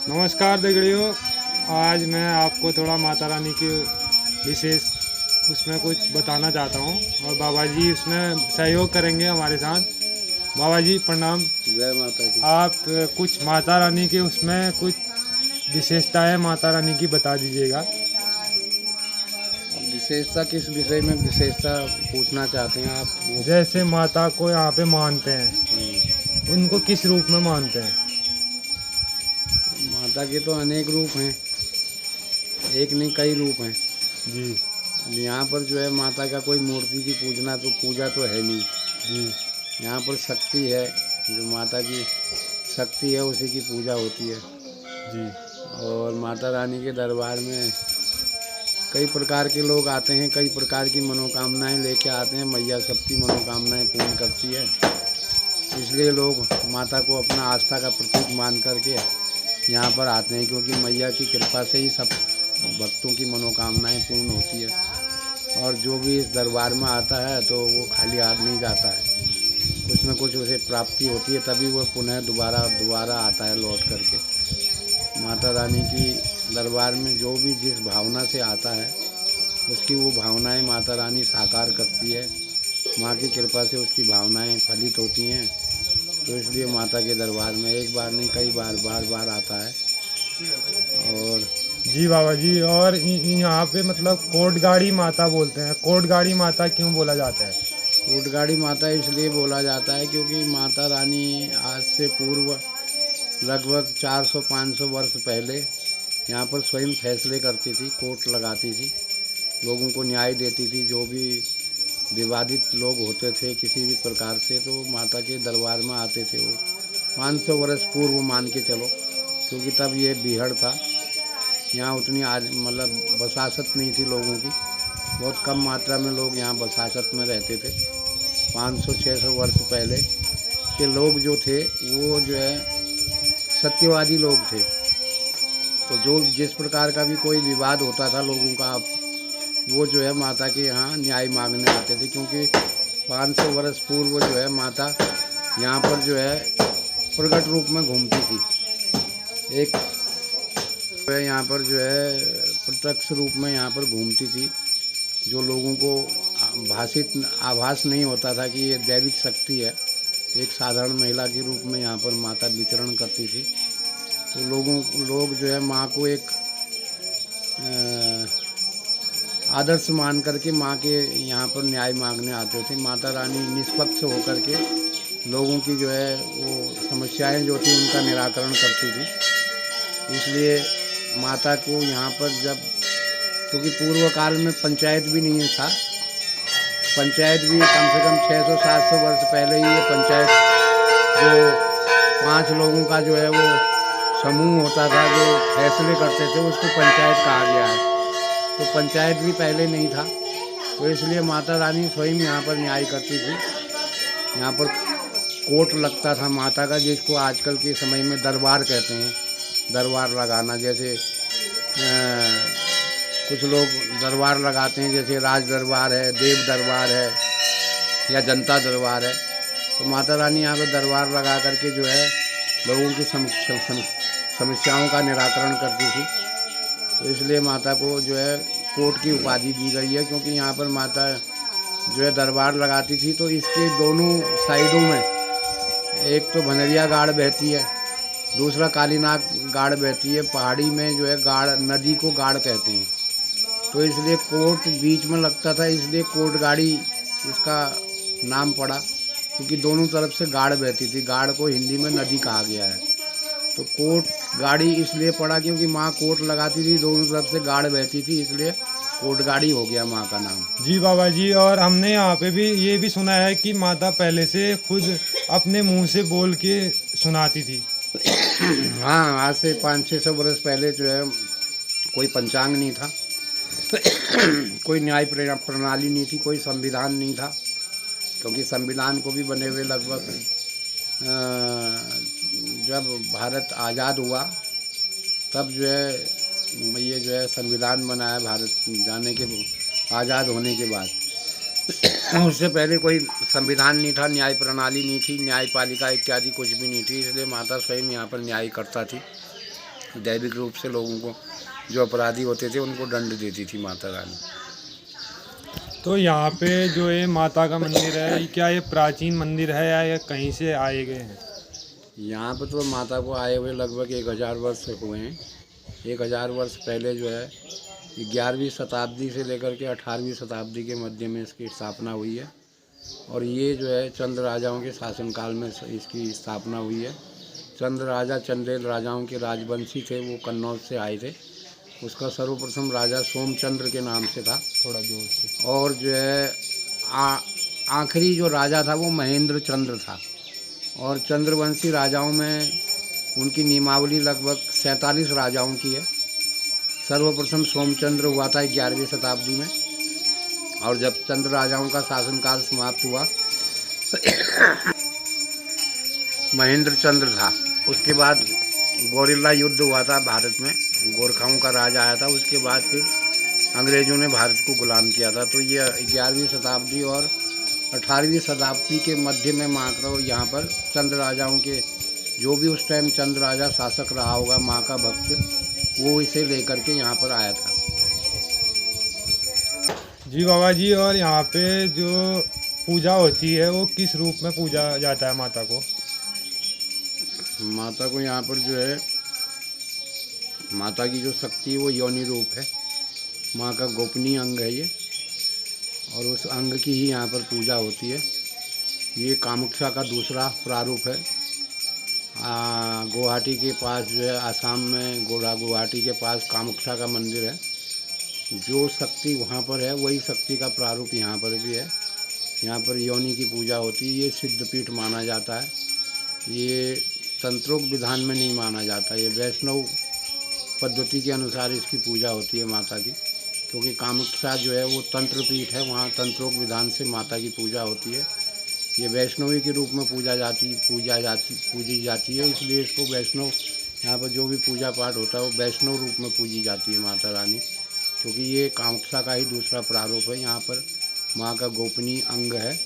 नमस्कार दगड़ियों। आज मैं आपको थोड़ा माता रानी के विशेष उसमें कुछ बताना चाहता हूँ और बाबा जी उसमें सहयोग करेंगे हमारे साथ। बाबा जी प्रणाम। जय माता की। आप कुछ माता रानी के उसमें कुछ विशेषताएं माता रानी की बता दीजिएगा। विशेषता किस विषय में विशेषता पूछना चाहते हैं आप? वो जैसे माता को यहाँ पे मानते हैं, उनको किस रूप में मानते हैं? माता के तो अनेक रूप हैं, एक नहीं कई रूप हैं जी अब यहाँ पर जो है माता का कोई मूर्ति की पूजा तो है नहीं जी यहाँ पर शक्ति है, जो माता की शक्ति है उसी की पूजा होती है। जी और माता रानी के दरबार में कई प्रकार के लोग आते हैं, कई प्रकार की मनोकामनाएं लेके आते हैं। मैया सबकी मनोकामनाएं पूर्ण करती है, इसलिए लोग माता को अपना आस्था का प्रतीक मान करके यहाँ पर आते हैं, क्योंकि मैया की कृपा से ही सब भक्तों की मनोकामनाएं पूर्ण होती है। और जो भी इस दरबार में आता है तो वो खाली हाथ नहीं जाता है, कुछ न कुछ उसे प्राप्ति होती है, तभी वो पुनः दोबारा आता है लौट करके। माता रानी की दरबार में जो भी जिस भावना से आता है उसकी वो भावनाएं माता रानी साकार करती है। माँ की कृपा से उसकी भावनाएं फलित होती हैं, तो इसलिए माता के दरबार में एक बार नहीं कई बार आता है। और जी बाबा जी, और यहाँ पे मतलब कोटगाड़ी माता बोलते हैं, कोटगाड़ी माता क्यों बोला जाता है? कोटगाड़ी माता इसलिए बोला जाता है क्योंकि माता रानी आज से पूर्व लगभग 400-500 वर्ष पहले यहाँ पर स्वयं फैसले करती थी, कोर्ट लगाती थी, लोगों को न्याय देती थी। जो भी विवादित लोग होते थे किसी भी प्रकार से, तो माता के दरबार में आते थे। वो 500 वर्ष पूर्व मान के चलो, क्योंकि तब ये बीहड़ था, यहाँ उतनी आज मतलब बसासत नहीं थी लोगों की, बहुत कम मात्रा में लोग यहाँ बसासत में रहते थे। 500-600 वर्ष पहले के लोग जो थे वो जो है सत्यवादी लोग थे, तो जो जिस प्रकार का भी कोई विवाद होता था लोगों का, वो जो है माता के यहाँ न्याय मांगने आते थे। क्योंकि 500 वर्ष पूर्व जो है माता यहाँ पर जो है प्रकट रूप में घूमती थी, एक जो है यहाँ पर जो है प्रत्यक्ष रूप में यहाँ पर घूमती थी, जो लोगों को आभास नहीं होता था कि ये दैविक शक्ति है। एक साधारण महिला के रूप में यहाँ पर माता विचरण करती थी, तो लोग जो है माँ को एक आदर्श मान करके माँ के यहाँ पर न्याय मांगने आते थे। माता रानी निष्पक्ष होकर के लोगों की जो है वो समस्याएं जो थी उनका निराकरण करती थी। इसलिए माता को यहाँ पर जब, क्योंकि पूर्व काल में पंचायत भी नहीं था, पंचायत भी कम से कम 600-700 वर्ष पहले ही ये पंचायत जो 5 लोगों का जो है वो समूह होता था जो फैसले करते थे, उसको पंचायत कहा गया है। तो पंचायत भी पहले नहीं था, तो इसलिए माता रानी स्वयं यहाँ पर न्याय करती थी। यहाँ पर कोर्ट लगता था माता का, जिसको आजकल के समय में दरबार कहते हैं। दरबार लगाना, जैसे कुछ लोग दरबार लगाते हैं, जैसे राज दरबार है, देव दरबार है या जनता दरबार है, तो माता रानी यहाँ पर दरबार लगा करके जो है लोगों की समस्याओं का निराकरण करती थी। तो इसलिए माता को जो है कोर्ट की उपाधि दी गई है, क्योंकि यहाँ पर माता जो है दरबार लगाती थी, तो इसके दोनों साइडों में एक तो भनरिया गाड़ बहती है, दूसरा कालीनाग गाड़ बहती है। पहाड़ी में जो है गाड़, नदी को गाड़ कहते हैं, तो इसलिए कोर्ट बीच में लगता था, इसलिए कोटगाड़ी इसका नाम पड़ा, क्योंकि दोनों तरफ से गाड़ बहती थी। गाड़ को हिंदी में नदी कहा गया है, तो कोट गाड़ी इसलिए पड़ा क्योंकि माँ कोट लगाती थी, दोनों तरफ से गाड़ बहती थी, इसलिए कोटगाड़ी हो गया माँ का नाम। जी बाबा जी, और हमने यहाँ पे भी ये भी सुना है कि माता पहले से खुद अपने मुंह से बोल के सुनाती थी। हाँ, आज से 500-600 वर्ष पहले जो है कोई पंचांग नहीं था, कोई न्याय प्रणाली नहीं थी, कोई संविधान नहीं था, क्योंकि संविधान को भी बने हुए लगभग जब भारत आज़ाद हुआ तब जो है ये जो है संविधान बना है भारत जाने के आज़ाद होने के बाद। उससे पहले कोई संविधान नहीं था, न्याय प्रणाली नहीं थी, न्यायपालिका इत्यादि कुछ भी नहीं थी, इसलिए माता स्वयं यहाँ पर न्याय करता थी। दैविक रूप से लोगों को, जो अपराधी होते थे, उनको दंड देती थी माता रानी। तो यहाँ पे जो ये माता का मंदिर है, क्या ये प्राचीन मंदिर है या ये कहीं से आए गए हैं? यहाँ पर तो माता को आए हुए लगभग 1000 वर्ष हुए हैं। 1000 वर्ष पहले जो है 11वीं शताब्दी से लेकर के 18वीं शताब्दी के मध्य में इसकी स्थापना हुई है। और ये जो है चंद राजाओं के शासनकाल में इसकी स्थापना हुई है। चंद राजा चंदेल राजाओं के राजवंशी थे, वो कन्नौज से आए थे। उसका सर्वप्रथम राजा सोमचंद्र के नाम से था, थोड़ा जोर से। और जो है आखिरी जो राजा था वो महेंद्र चंद्र था। और चंद्रवंशी राजाओं में उनकी नियमावली लगभग 47 राजाओं की है। सर्वप्रथम सोमचंद्र हुआ था 11वीं शताब्दी में, और जब चंद्र राजाओं का शासनकाल समाप्त हुआ महेंद्र चंद्र था। उसके बाद गोरिल्ला युद्ध हुआ था भारत में, गोरखाओं का राज आया था। उसके बाद फिर अंग्रेज़ों ने भारत को गुलाम किया था। तो ये 11वीं शताब्दी और 18वीं शताब्दी के मध्य में मात्र यहाँ पर चंद्र राजाओं के, जो भी उस टाइम चंद्र राजा शासक रहा होगा, माँ का भक्त, वो इसे लेकर के यहाँ पर आया था। जी बाबा जी, और यहाँ पे जो पूजा होती है वो किस रूप में पूजा जाता है माता को? माता को यहाँ पर जो है, माता की जो शक्ति है वो योनि रूप है। माँ का गोपनीय अंग है ये, और उस अंग की ही यहाँ पर पूजा होती है। ये कामाख्या का दूसरा प्रारूप है। गुवाहाटी के पास जो है, आसाम में गुवाहाटी के पास कामाख्या का मंदिर है। जो शक्ति वहाँ पर है वही शक्ति का प्रारूप यहाँ पर भी है। यहाँ पर योनि की पूजा होती है। ये सिद्धपीठ माना जाता है। ये तंत्रोक्त विधान में नहीं माना जाता। ये वैष्णव पद्धति के अनुसार इसकी पूजा होती है माता की, क्योंकि कामाख्या जो है वो तंत्र पीठ है, वहाँ तंत्रोक्त विधान से माता की पूजा होती है। ये वैष्णवी के रूप में पूजी जाती है, इसलिए इसको वैष्णव, यहाँ पर जो भी पूजा पाठ होता है वो वैष्णव रूप में पूजी जाती है माता रानी, क्योंकि ये कामाख्या का ही दूसरा प्रारूप है। यहाँ पर माँ का गोपनीय अंग है,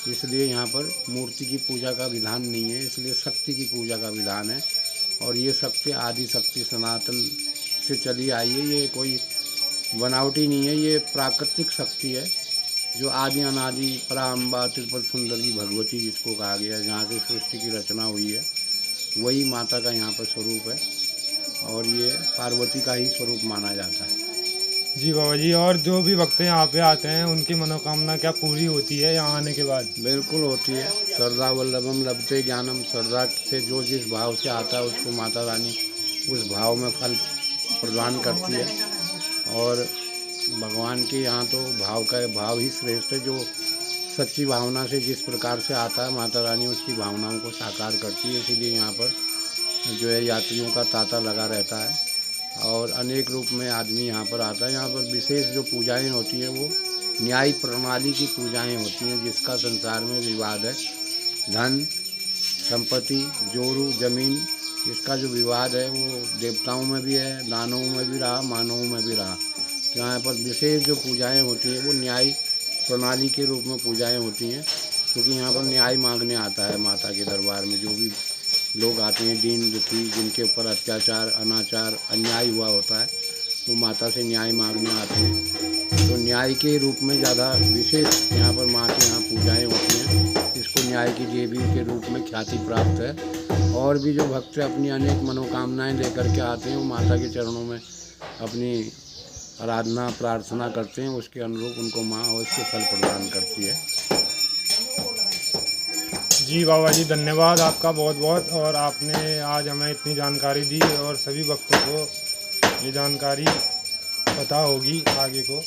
इसलिए यहाँ पर मूर्ति की पूजा का विधान नहीं है, इसलिए शक्ति की पूजा का विधान है। और ये शक्ति आदि शक्ति सनातन से चली आई है। ये कोई बनावटी नहीं है, ये प्राकृतिक शक्ति है, जो आदि अनादि पराम्बा त्रिपुर सुंदरी भगवती जिसको कहा गया है, जहाँ से सृष्टि की रचना हुई है, वही माता का यहाँ पर स्वरूप है। और ये पार्वती का ही स्वरूप माना जाता है। जी बाबा जी, और जो भी भक्त यहाँ पे आते हैं उनकी मनोकामना क्या पूरी होती है यहाँ आने के बाद? बिल्कुल होती है। श्रद्धा वल्लभम लभते ज्ञानम, श्रद्धा से जो जिस भाव से आता है उसको माता रानी उस भाव में फल प्रदान करती है। और भगवान के यहाँ तो भाव का भाव ही श्रेष्ठ है। जो सच्ची भावना से जिस प्रकार से आता है, माता रानी उसकी भावनाओं को साकार करती है। इसीलिए यहाँ पर जो है यात्रियों का तांता लगा रहता है, और अनेक रूप में आदमी यहाँ पर आता है। यहाँ पर विशेष जो पूजाएं होती हैं वो न्याय प्रणाली की पूजाएं होती हैं, जिसका संसार में विवाद है। धन संपत्ति जोरू जमीन, इसका जो विवाद है वो देवताओं में भी है, दानवों में भी रहा, मानवों में भी रहा। तो यहाँ पर विशेष जो पूजाएं होती हैं वो न्याय प्रणाली के रूप में पूजाएं होती हैं, क्योंकि यहाँ पर न्याय मांगने आता है माता के दरबार में। जो भी लोग आते हैं दीन दुखी, जिनके ऊपर अत्याचार अनाचार अन्याय हुआ होता है, वो माता से न्याय मांगने आते हैं। तो न्याय के रूप में ज़्यादा विशेष यहाँ पर माँ के यहाँ पूजाएं होती हैं। इसको न्याय की देवी के रूप में ख्याति प्राप्त है। और भी जो भक्त अपनी अनेक मनोकामनाएं लेकर के आते हैं, वो माता के चरणों में अपनी आराधना प्रार्थना करते हैं, उसके अनुरूप उनको माँ अवश्य फल प्रदान करती है। जी बाबा जी, धन्यवाद आपका बहुत बहुत। और आपने आज हमें इतनी जानकारी दी, और सभी भक्तों को ये जानकारी पता होगी आगे को।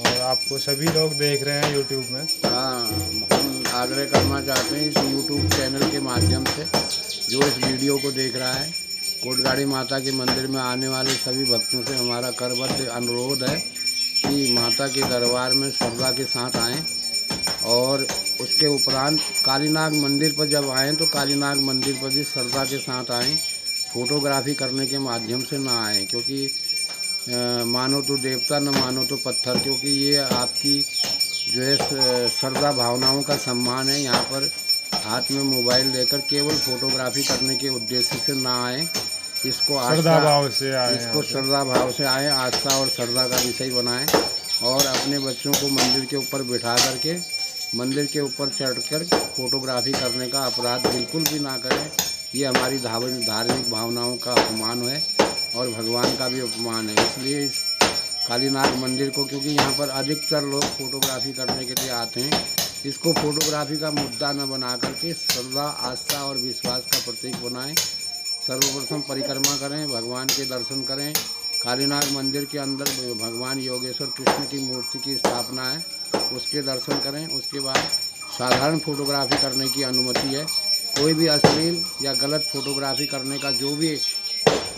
और आपको सभी लोग देख रहे हैं यूट्यूब में। हाँ, हम आग्रह करना चाहते हैं इस यूट्यूब चैनल के माध्यम से, जो इस वीडियो को देख रहा है, कोटगाड़ी माता के मंदिर में आने वाले सभी भक्तों से हमारा करबद्ध अनुरोध है कि माता के दरबार में श्रद्धा के साथ आएँ। और उसके उपरांत कालीनाग मंदिर पर जब आएँ तो कालीनाग मंदिर पर भी श्रद्धा के साथ आएँ। फोटोग्राफी करने के माध्यम से ना आएँ, क्योंकि मानो तो देवता न मानो तो पत्थर, क्योंकि ये आपकी जो है श्रद्धा भावनाओं का सम्मान है। यहाँ पर हाथ में मोबाइल लेकर केवल फोटोग्राफी करने के उद्देश्य से ना आएँ। इसको श्रद्धा आस्था भाव से आए इसको यहाँ पे। श्रद्धा भाव से आए, आस्था और श्रद्धा का विषय बनाएं और अपने बच्चों को मंदिर के ऊपर बिठा करके मंदिर के ऊपर चढ़कर फोटोग्राफी करने का अपराध बिल्कुल भी ना करें। ये हमारी धार्मिक भावनाओं का अपमान है और भगवान का भी अपमान है। इसलिए इस कालीनाग मंदिर को, क्योंकि यहाँ पर अधिकतर लोग फोटोग्राफी करने के लिए आते हैं, इसको फोटोग्राफी का मुद्दा न बना करके श्रद्धा, आस्था और विश्वास का प्रतीक बनाएं। सर्वप्रथम परिक्रमा करें, भगवान के दर्शन करें। कालीनाग मंदिर के अंदर भगवान योगेश्वर कृष्ण की मूर्ति की स्थापना है, उसके दर्शन करें। उसके बाद साधारण फोटोग्राफी करने की अनुमति है। कोई भी अश्लील या गलत फोटोग्राफी करने का जो भी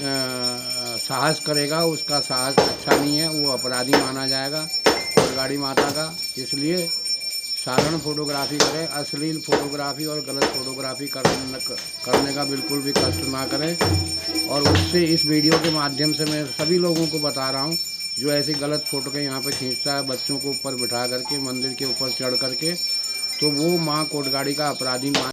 साहस करेगा, उसका साहस अच्छा नहीं है, वो अपराधी माना जाएगा गाड़ी माता का। इसलिए साधारण फोटोग्राफी करें, अश्लील फोटोग्राफी और गलत फोटोग्राफी करने का बिल्कुल भी कष्ट ना करें। और उससे इस वीडियो के माध्यम से मैं सभी लोगों को बता रहा हूँ जो ऐसी गलत फ़ोटो के यहाँ पे खींचता है बच्चों को ऊपर बिठा करके मंदिर के ऊपर चढ़ करके, तो वो माँ कोटगाड़ी का अपराधी मान